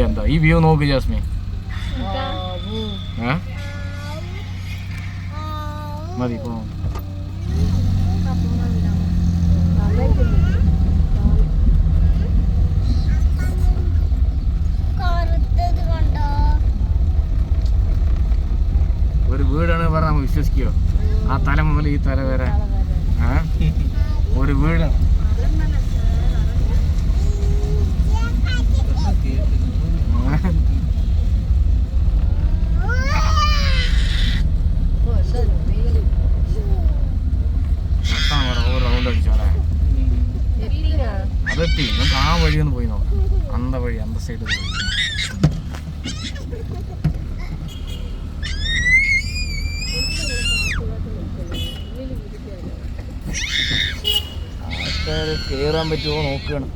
എന്താ ഈ വ്യൂ നോക്ക് ജാസ്മി. മതി പോ. ഒരു വീടാണ് പറഞ്ഞ നമ്മൾ വിശ്വസിക്കോ? ആ തല മുതൽ ഈ തല വരെ ഒരു വീടാണ്. റൗണ്ട് അടിച്ചോളെ അതെത്തി. നമുക്ക് ആ വഴി ഒന്ന് പോയി നോക്കാം. അന്ത വഴി അന്ത സൈഡ് പോയി. ആൾക്കാർ കയറാൻ പറ്റുമോ നോക്കുകയാണ്.